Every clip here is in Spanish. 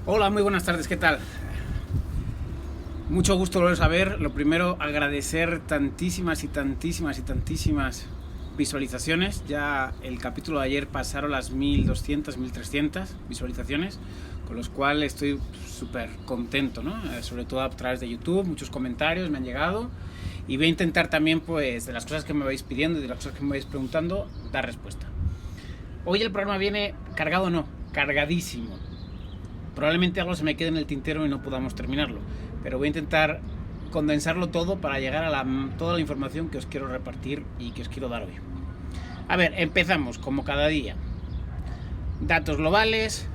Hola, muy buenas tardes, ¿qué tal? Mucho gusto volveros a ver. Lo primero, agradecer tantísimas visualizaciones. Ya el capítulo de ayer pasaron las 1200, 1300 visualizaciones, con los cuales estoy súper contento, ¿no? Sobre todo a través de YouTube, muchos comentarios me han llegado. Y voy a intentar también, pues, de las cosas que me vais pidiendo y de las cosas que me vais preguntando, dar respuesta. Hoy el programa viene cargado, no, cargadísimo. Probablemente algo se me quede en el tintero y no podamos terminarlo, pero voy a intentar condensarlo todo para llegar a toda la información que os quiero repartir y que os quiero dar hoy. A ver, empezamos como cada día. Datos globales.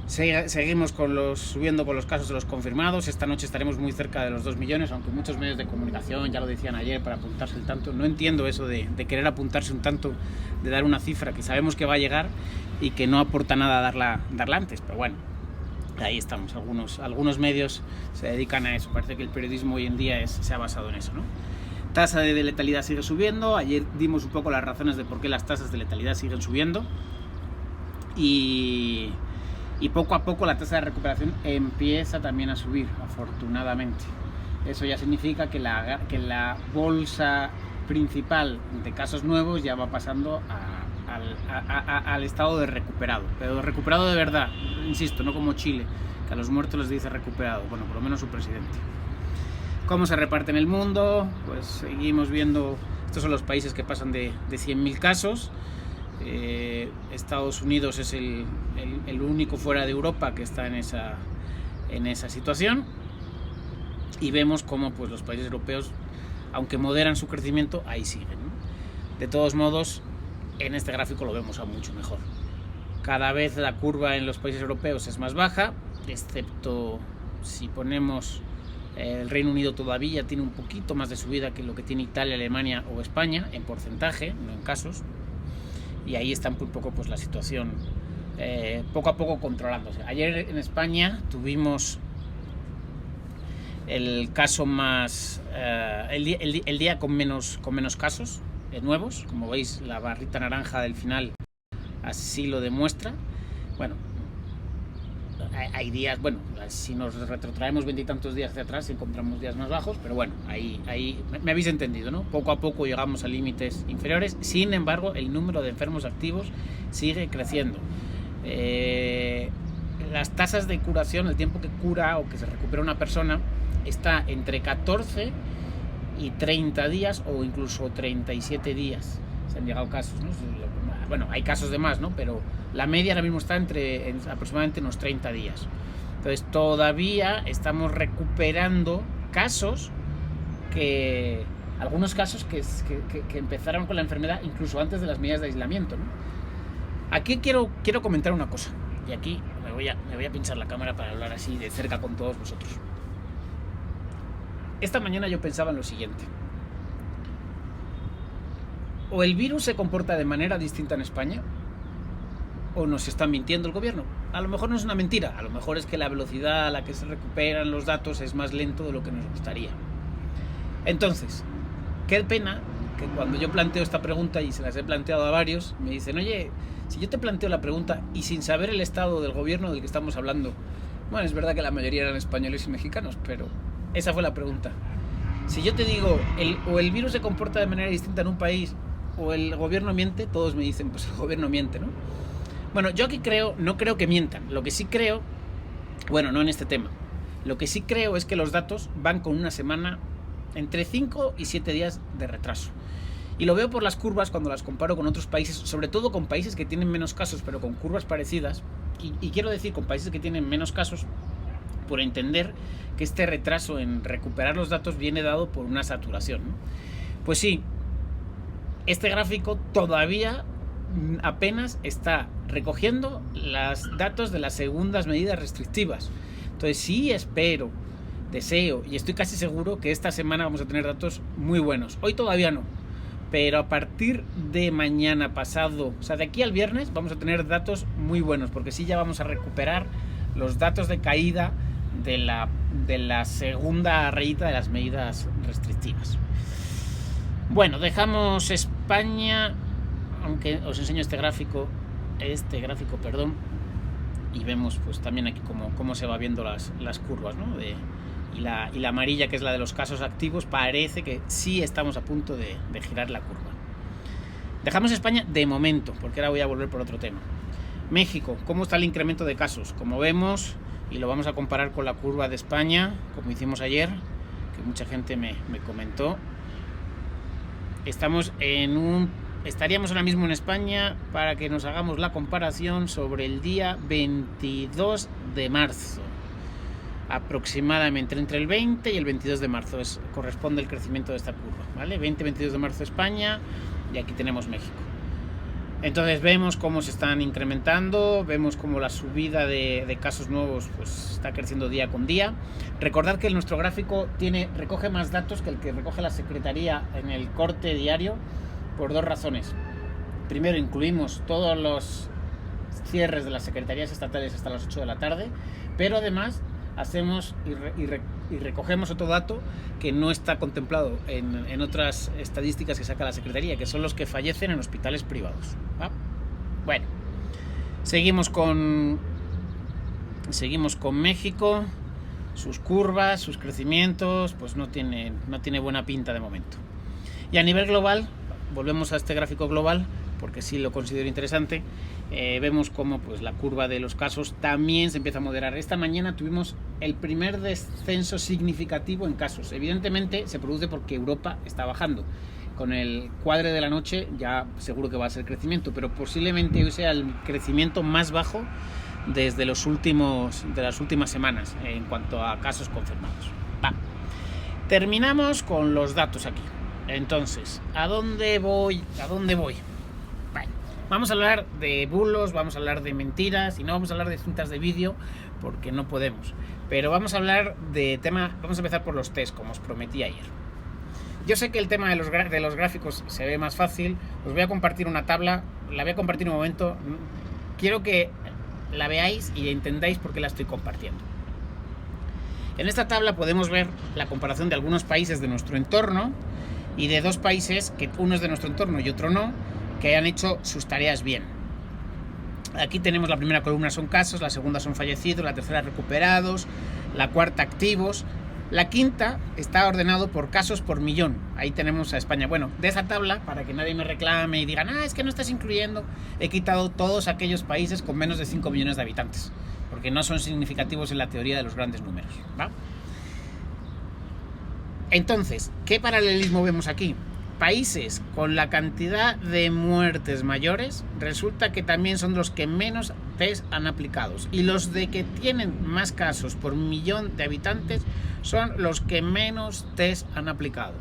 Seguimos subiendo con los casos de los confirmados. Esta noche estaremos muy cerca de los 2 millones, aunque muchos medios de comunicación ya lo decían ayer para apuntarse el tanto. No entiendo eso de querer apuntarse un tanto, de dar una cifra que sabemos que va a llegar y que no aporta nada darla antes, pero bueno. Ahí estamos, algunos medios se dedican a eso. Parece que el periodismo hoy en día se ha basado en eso, ¿no? Tasa de letalidad sigue subiendo. Ayer dimos un poco las razones de por qué las tasas de letalidad siguen subiendo. Y poco a poco la tasa de recuperación empieza también a subir, afortunadamente. Eso ya significa que la bolsa principal de casos nuevos ya va pasando al estado de recuperado, pero recuperado de verdad, insisto, no como Chile, que a los muertos les dice recuperado, bueno, por lo menos su presidente. ¿Cómo se reparte en el mundo? Pues seguimos viendo, estos son los países que pasan de 100.000 casos. Estados Unidos es el único fuera de Europa que está en esa situación, y vemos cómo pues, los países europeos, aunque moderan su crecimiento, ahí siguen, ¿no? De todos modos, en este gráfico lo vemos a mucho mejor. Cada vez la curva en los países europeos es más baja, excepto si ponemos el Reino Unido. Todavía tiene un poquito más de subida que lo que tiene Italia, Alemania o España, en porcentaje, no en casos. Y ahí está un poco pues, la situación poco a poco controlándose. Ayer en España tuvimos el caso más... el día con menos casos nuevos. Como veis, la barrita naranja del final así lo demuestra. Bueno, hay días, bueno, si nos retrotraemos 20 y tantos días hacia atrás encontramos días más bajos, pero bueno, ahí me habéis entendido, ¿no? Poco a poco llegamos a límites inferiores. Sin embargo, el número de enfermos activos sigue creciendo. Las tasas de curación, el tiempo que cura o que se recupera una persona, está entre 14 y 30 días o incluso 37 días. Se han llegado casos, ¿no? Bueno, hay casos de más, ¿no? Pero la media ahora mismo está entre aproximadamente unos 30 días. Entonces todavía estamos recuperando casos algunos casos que empezaron con la enfermedad incluso antes de las medidas de aislamiento, ¿no? Aquí quiero comentar una cosa, y aquí me voy a pinchar la cámara para hablar así de cerca con todos vosotros. Esta mañana yo pensaba en lo siguiente: o el virus se comporta de manera distinta en España, o nos está mintiendo el gobierno. A lo mejor no es una mentira, a lo mejor es que la velocidad a la que se recuperan los datos es más lento de lo que nos gustaría. Entonces, qué pena que cuando yo planteo esta pregunta, y se las he planteado a varios, me dicen: oye, si yo te planteo la pregunta y sin saber el estado del gobierno del que estamos hablando, bueno, es verdad que la mayoría eran españoles y mexicanos, pero esa fue la pregunta. Si yo te digo, o el virus se comporta de manera distinta en un país, o el gobierno miente, todos me dicen, pues el gobierno miente, ¿no? Bueno, yo aquí no creo que mientan. Lo que sí creo, bueno, no en este tema, lo que sí creo es que los datos van con una semana, entre 5 y 7 días de retraso. Y lo veo por las curvas cuando las comparo con otros países, sobre todo con países que tienen menos casos, pero con curvas parecidas. Y quiero decir con países que tienen menos casos, por entender que este retraso en recuperar los datos viene dado por una saturación, ¿no? Pues sí, este gráfico todavía apenas está recogiendo los datos de las segundas medidas restrictivas. Entonces sí espero, deseo y estoy casi seguro que esta semana vamos a tener datos muy buenos. Hoy todavía no, pero a partir de mañana pasado, o sea, de aquí al viernes, vamos a tener datos muy buenos, porque sí ya vamos a recuperar los datos de caída de la segunda rayita de las medidas restrictivas. Bueno, dejamos España, aunque os enseño este gráfico, y vemos pues también aquí cómo se va viendo las curvas, ¿no? Y la amarilla, que es la de los casos activos, parece que sí estamos a punto de girar la curva. Dejamos España de momento, porque ahora voy a volver por otro tema. México, ¿cómo está el incremento de casos? Como vemos, y lo vamos a comparar con la curva de España, como hicimos ayer, que mucha gente me comentó, estaríamos ahora mismo en España, para que nos hagamos la comparación, sobre el día 22 de marzo. Aproximadamente entre el 20 y el 22 de marzo corresponde el crecimiento de esta curva, ¿vale? 20-22 de marzo España, y aquí tenemos México. Entonces vemos cómo se están incrementando, vemos cómo la subida de casos nuevos pues está creciendo día con día. Recordad que nuestro gráfico recoge más datos que el que recoge la Secretaría en el corte diario, por dos razones. Primero, incluimos todos los cierres de las secretarías estatales hasta las 8 de la tarde, pero además hacemos y recogemos otro dato que no está contemplado en otras estadísticas que saca la Secretaría, que son los que fallecen en hospitales privados, ¿va? Bueno, seguimos con México. Sus curvas, sus crecimientos, pues no tiene buena pinta de momento. Y a nivel global, volvemos a este gráfico global, porque sí lo considero interesante. Vemos cómo pues la curva de los casos también se empieza a moderar. Esta mañana tuvimos el primer descenso significativo en casos. Evidentemente se produce porque Europa está bajando. Con el cuadre de la noche ya seguro que va a ser crecimiento, pero posiblemente hoy sea el crecimiento más bajo desde de las últimas semanas en cuanto a casos confirmados. Terminamos con los datos aquí. Entonces, ¿a dónde voy? Bueno, vamos a hablar de bulos, vamos a hablar de mentiras, y no vamos a hablar de cintas de vídeo porque no podemos. Pero vamos a hablar vamos a empezar por los test, como os prometí ayer. Yo sé que el tema de los gráficos se ve más fácil. Os voy a compartir una tabla, la voy a compartir un momento. Quiero que la veáis y entendáis por qué la estoy compartiendo. En esta tabla podemos ver la comparación de algunos países de nuestro entorno y de dos países, que uno es de nuestro entorno y otro no, que han hecho sus tareas bien. Aquí tenemos la primera columna son casos, la segunda son fallecidos, la tercera recuperados, la cuarta activos, la quinta está ordenado por casos por millón. Ahí tenemos a España. Bueno, de esa tabla, para que nadie me reclame y digan, es que no estás incluyendo, he quitado todos aquellos países con menos de 5 millones de habitantes, porque no son significativos en la teoría de los grandes números, ¿va? Entonces, ¿qué paralelismo vemos aquí? Países con la cantidad de muertes mayores resulta que también son los que menos test han aplicado, y los de que tienen más casos por millón de habitantes son los que menos test han aplicado.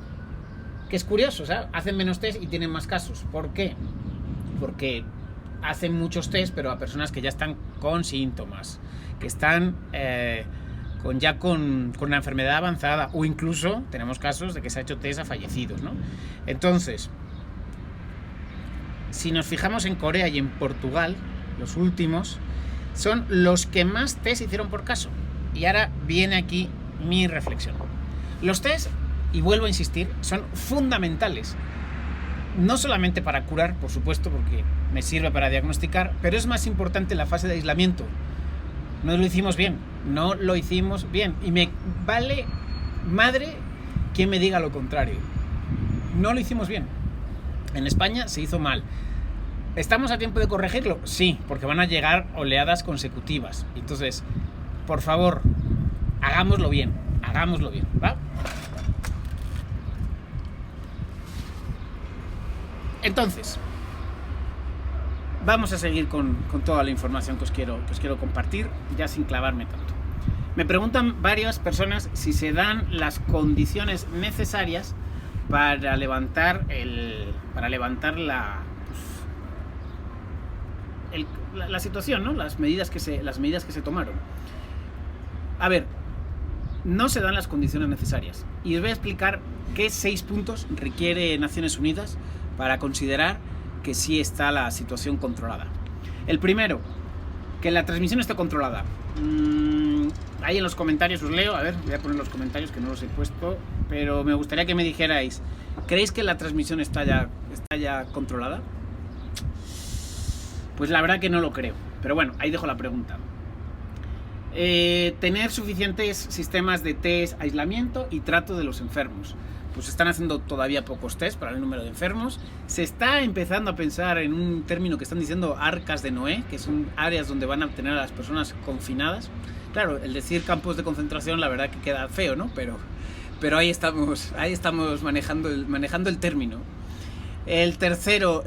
Que es curioso, o sea, hacen menos test y tienen más casos. ¿Por qué? Porque hacen muchos test, pero a personas que ya están con síntomas, que están con la enfermedad avanzada, o incluso tenemos casos de que se ha hecho test a fallecidos, ¿no? Entonces, si nos fijamos en Corea y en Portugal, los últimos son los que más test hicieron por caso. Y ahora viene aquí mi reflexión. Los test, y vuelvo a insistir, son fundamentales. No solamente para curar, por supuesto, porque me sirve para diagnosticar, pero es más importante la fase de aislamiento. No lo hicimos bien, y me vale madre quien me diga lo contrario. No lo hicimos bien. En España se hizo mal. ¿Estamos a tiempo de corregirlo? Sí, porque van a llegar oleadas consecutivas. Entonces, por favor, hagámoslo bien, ¿va? Entonces, vamos a seguir con toda la información que os quiero compartir, ya sin clavarme tanto. Me preguntan varias personas si se dan las condiciones necesarias para levantar la situación, ¿no? Las medidas que se tomaron. A ver, no se dan las condiciones necesarias. Y os voy a explicar qué 6 puntos requiere Naciones Unidas para considerar que sí está la situación controlada. El primero, que la transmisión esté controlada. Ahí en los comentarios os leo, a ver, voy a poner los comentarios que no los he puesto, pero me gustaría que me dijerais, ¿creéis que la transmisión está ya controlada? Pues la verdad que no lo creo, pero bueno, ahí dejo la pregunta. Tener suficientes sistemas de test, aislamiento y trato de los enfermos. Pues están haciendo todavía pocos test para el número de enfermos. Se está empezando a pensar en un término que están diciendo arcas de Noé, que son áreas donde van a tener a las personas confinadas. Claro, el decir campos de concentración la verdad que queda feo, ¿no? Pero ahí estamos manejando el término. El tercero,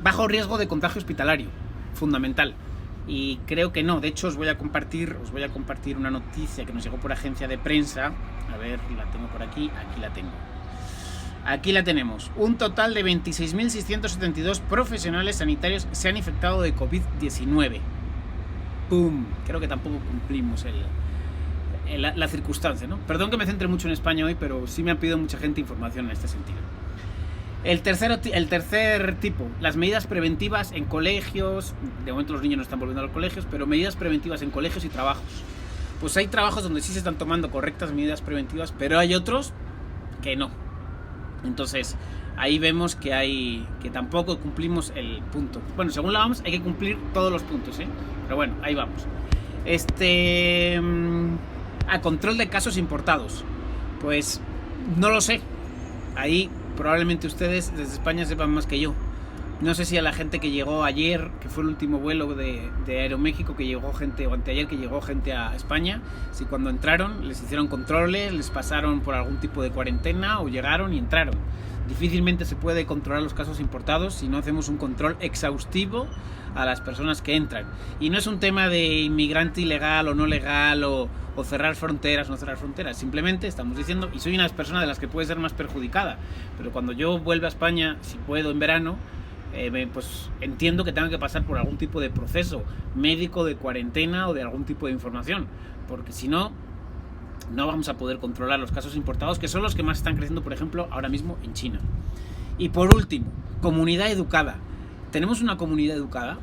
bajo riesgo de contagio hospitalario, fundamental. Y creo que no. De hecho, os voy a compartir una noticia que nos llegó por agencia de prensa. A ver, la tengo por aquí. Aquí la tengo. Aquí la tenemos. Un total de 26.672 profesionales sanitarios se han infectado de COVID-19. ¡Pum! Creo que tampoco cumplimos la circunstancia, ¿no? Perdón que me centre mucho en España hoy, pero sí me ha pedido mucha gente información en este sentido. El tercer tipo, las medidas preventivas en colegios. De momento los niños no están volviendo a los colegios, pero medidas preventivas en colegios y trabajos. Pues hay trabajos donde sí se están tomando correctas medidas preventivas, pero hay otros que no. Entonces, ahí vemos que tampoco cumplimos el punto. Bueno, según la OMS hay que cumplir todos los puntos, ¿eh? Pero bueno, ahí vamos. A control de casos importados. Pues no lo sé. Ahí probablemente ustedes desde España sepan más que yo. No sé si a la gente que llegó ayer, que fue el último vuelo de Aeroméxico, que llegó gente, o anteayer que llegó gente a España, si cuando entraron les hicieron controles, les pasaron por algún tipo de cuarentena o llegaron y entraron. Difícilmente se puede controlar los casos importados si no hacemos un control exhaustivo a las personas que entran. Y no es un tema de inmigrante ilegal o no legal o cerrar fronteras o no cerrar fronteras. Simplemente estamos diciendo, y soy una de las personas de las que puede ser más perjudicada, pero cuando yo vuelva a España, si puedo en verano, pues entiendo que tenga que pasar por algún tipo de proceso médico, de cuarentena o de algún tipo de información, porque si no, no vamos a poder controlar los casos importados, que son los que más están creciendo, por ejemplo, ahora mismo en China. Y por último, comunidad educada. Tenemos una comunidad educada,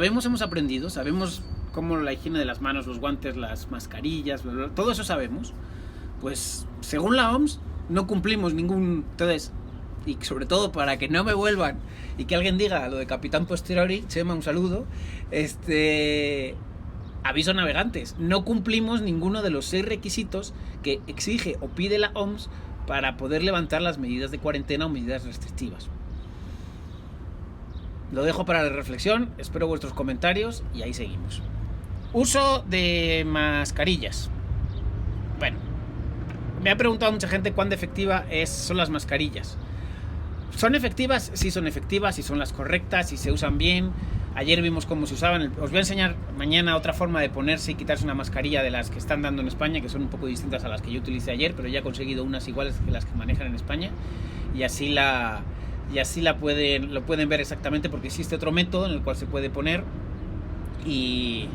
hemos aprendido, sabemos cómo la higiene de las manos, los guantes, las mascarillas, todo eso sabemos. Pues según la OMS no cumplimos ningún. Entonces, y sobre todo para que no me vuelvan y que alguien diga lo de Capitán Posteriori, Chema, un saludo, aviso navegantes, no cumplimos ninguno de los 6 requisitos que exige o pide la OMS para poder levantar las medidas de cuarentena o medidas restrictivas. Lo dejo para la reflexión, espero vuestros comentarios y ahí seguimos. Uso de mascarillas. Bueno, me ha preguntado mucha gente cuán efectiva son las mascarillas. ¿Son efectivas? Sí son efectivas, y son las correctas, y se usan bien. Ayer vimos cómo se usaban. Os voy a enseñar mañana otra forma de ponerse y quitarse una mascarilla de las que están dando en España, que son un poco distintas a las que yo utilicé ayer, pero ya he conseguido unas iguales que las que manejan en España, y así lo pueden ver exactamente, porque existe otro método en el cual se puede poner y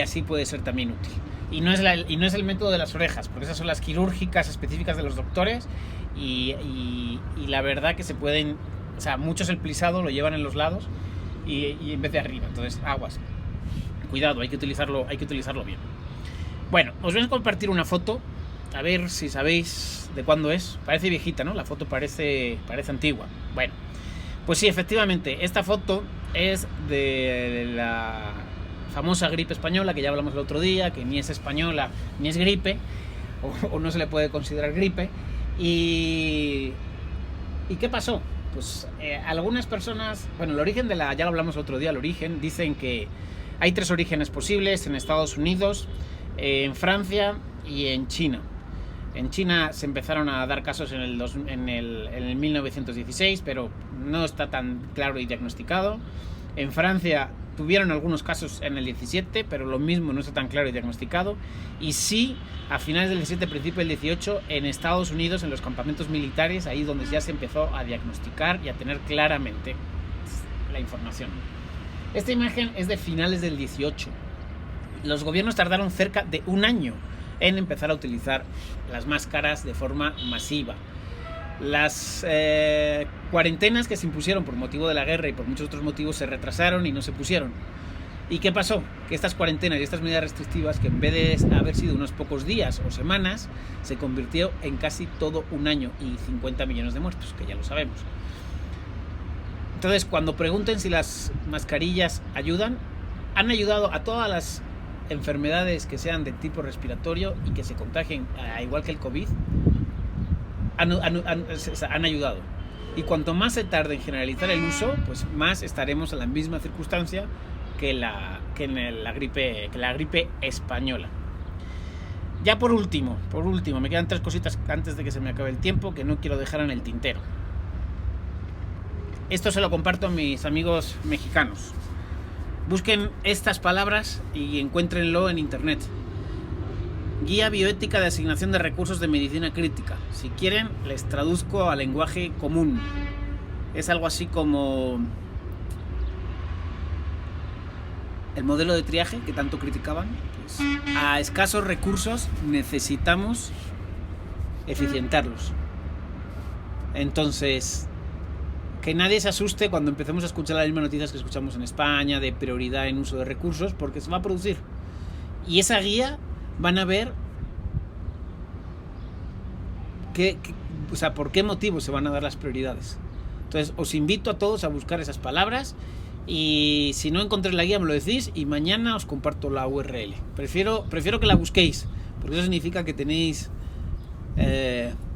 así puede ser también útil. Y no es el método de las orejas, porque esas son las quirúrgicas específicas de los doctores, y la verdad que se pueden, o sea, muchos el plisado lo llevan en los lados y en vez de arriba, entonces aguas, cuidado, hay que utilizarlo bien. Bueno, os voy a compartir una foto, a ver si sabéis de cuándo es. Parece viejita, ¿no? La foto parece antigua. Bueno, pues sí, efectivamente, esta foto es de la famosa gripe española, que ya hablamos el otro día, que ni es española ni es gripe, o no se le puede considerar gripe. ¿Y qué pasó? Pues algunas personas, bueno, el origen ya lo hablamos el otro día, el origen, dicen que hay 3 orígenes posibles: en Estados Unidos, en Francia y en China. En China se empezaron a dar casos en el 1916, pero no está tan claro y diagnosticado. En Francia tuvieron algunos casos en el 17, pero lo mismo, no está tan claro y diagnosticado. Y sí, a finales del 17, principio del 18, en Estados Unidos, en los campamentos militares, ahí donde ya se empezó a diagnosticar y a tener claramente la información. Esta imagen es de finales del 18. Los gobiernos tardaron cerca de un año en empezar a utilizar las máscaras de forma masiva. Las cuarentenas que se impusieron por motivo de la guerra y por muchos otros motivos se retrasaron y no se pusieron. ¿Y qué pasó? Que estas cuarentenas y estas medidas restrictivas, que en vez de haber sido unos pocos días o semanas, se convirtió en casi todo un año y 50 millones de muertos, que ya lo sabemos. Entonces, cuando pregunten si las mascarillas ayudan, han ayudado a todas las enfermedades que sean de tipo respiratorio y que se contagien, igual que el COVID, han ayudado. Y cuanto más se tarde en generalizar el uso, pues más estaremos en la misma circunstancia que la gripe española. Ya por último, me quedan 3 cositas antes de que se me acabe el tiempo que no quiero dejar en el tintero. Esto se lo comparto a mis amigos mexicanos. Busquen estas palabras y encuéntrenlo en internet. Guía bioética de asignación de recursos de medicina crítica. Si quieren, les traduzco a lenguaje común. Es algo así como el modelo de triaje que tanto criticaban. Pues, a escasos recursos necesitamos eficientarlos. Entonces, que nadie se asuste cuando empecemos a escuchar las mismas noticias que escuchamos en España de prioridad en uso de recursos, porque se va a producir. Y esa guía van a ver por qué motivo se van a dar las prioridades. Entonces, os invito a todos a buscar esas palabras y si no encontréis la guía me lo decís y mañana os comparto la URL. Prefiero que la busquéis, porque eso significa que tenéis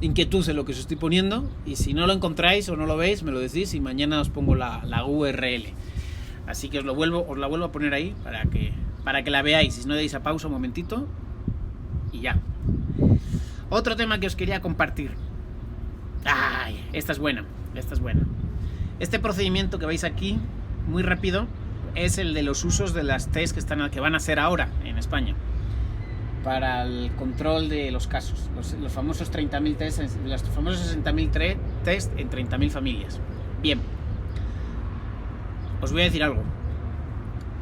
inquietud en lo que os estoy poniendo, y si no lo encontráis o no lo veis me lo decís y mañana os pongo la URL. Así que os la vuelvo a poner ahí para que la veáis. Y si no, deis a pausa un momentito y ya. Otro tema que os quería compartir. Esta es buena. Este procedimiento que veis aquí, muy rápido, es el de los usos de las test que van a hacer ahora en España para el control de los casos, los famosos 30.000 test, los famosos 60.000 test en 30.000 familias. Bien, os voy a decir algo.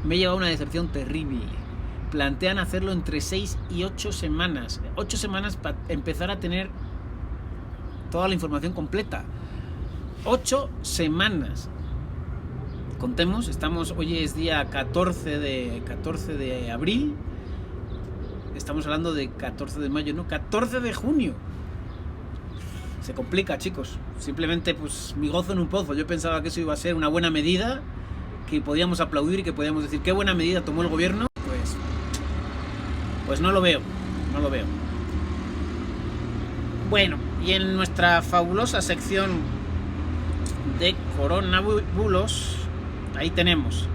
Me he llevado una decepción terrible. Plantean hacerlo entre 6 y 8 semanas. 8 semanas para empezar a tener toda la información completa. 8 semanas. Contemos, hoy es día 14 de abril. Estamos hablando de 14 de mayo, no, 14 de junio. Se complica, chicos. Simplemente, pues, mi gozo en un pozo. Yo pensaba que eso iba a ser una buena medida, que podíamos aplaudir y que podíamos decir qué buena medida tomó el gobierno. Pues no lo veo. Bueno, y en nuestra fabulosa sección de coronabulos, ahí tenemos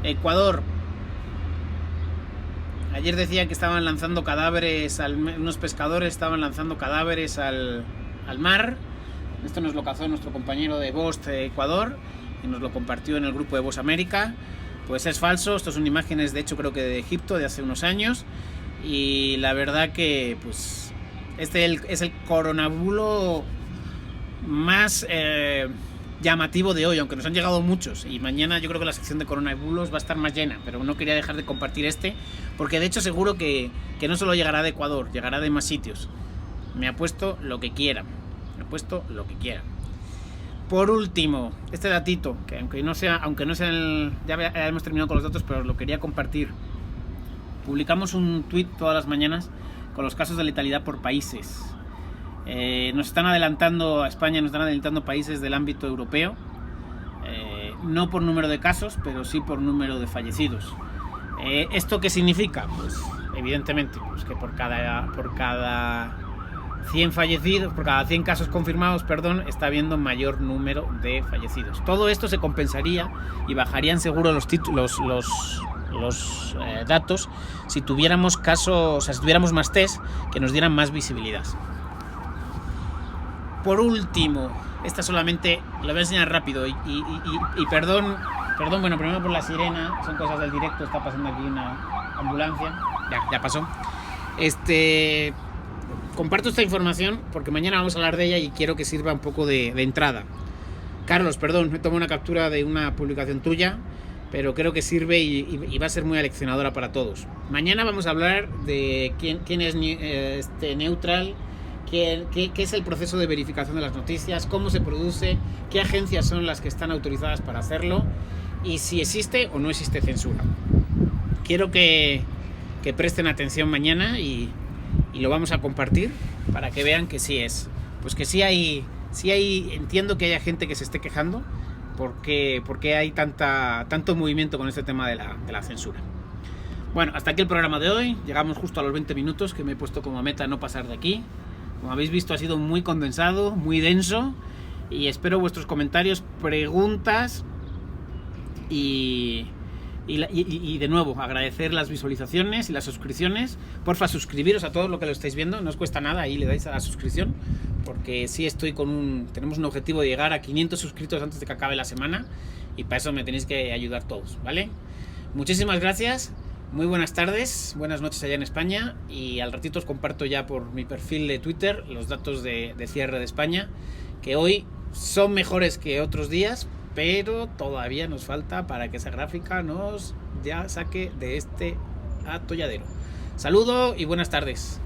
Ecuador. Ayer decía que estaban lanzando cadáveres, unos pescadores estaban lanzando cadáveres al mar. Esto nos lo cazó nuestro compañero de VOZ de Ecuador y nos lo compartió en el grupo de VOZ América. Pues es falso, estos son imágenes de hecho creo que de Egipto de hace unos años, y la verdad que pues este es el coronabulo más llamativo de hoy, aunque nos han llegado muchos, y mañana yo creo que la sección de coronabulos va a estar más llena, pero no quería dejar de compartir porque de hecho seguro que no solo llegará de Ecuador, llegará de más sitios. Me apuesto lo que quiera. Por último, este datito, que aunque no sea ya hemos terminado con los datos, pero lo quería compartir. Publicamos un tweet todas las mañanas con los casos de letalidad por países. Nos están adelantando a España, nos están adelantando países del ámbito europeo, no por número de casos, pero sí por número de fallecidos. ¿Esto qué significa? Pues evidentemente pues que por cada 100 fallecidos, por cada 100 casos confirmados, está habiendo mayor número de fallecidos. Todo esto se compensaría y bajarían seguro los datos si tuviéramos si tuviéramos más test que nos dieran más visibilidad. Por último, esta solamente la voy a enseñar rápido y perdón, bueno, primero por la sirena, son cosas del directo, está pasando aquí una ambulancia, ya pasó. Comparto esta información porque mañana vamos a hablar de ella y quiero que sirva un poco de entrada. Carlos, perdón, me tomo una captura de una publicación tuya, pero creo que sirve y va a ser muy aleccionadora para todos. Mañana vamos a hablar de quién es neutral, qué es el proceso de verificación de las noticias, cómo se produce, qué agencias son las que están autorizadas para hacerlo y si existe o no existe censura. Quiero que presten atención mañana y lo vamos a compartir para que vean que sí es. Pues que sí hay, entiendo que haya gente que se esté quejando, por qué hay tanto movimiento con este tema de la censura. Bueno, hasta aquí el programa de hoy. Llegamos justo a los 20 minutos que me he puesto como meta no pasar de aquí. Como habéis visto, ha sido muy condensado, muy denso, y espero vuestros comentarios, preguntas y de nuevo agradecer las visualizaciones y las suscripciones. Porfa, suscribiros a todos lo que lo estáis viendo, no os cuesta nada, ahí le dais a la suscripción, porque sí tenemos un objetivo de llegar a 500 suscritos antes de que acabe la semana, y para eso me tenéis que ayudar todos, ¿vale? Muchísimas gracias. Muy buenas tardes, buenas noches allá en España, y al ratito os comparto ya por mi perfil de Twitter los datos de cierre de España, que hoy son mejores que otros días, pero todavía nos falta para que esa gráfica nos ya saque de este atolladero. Saludo y buenas tardes.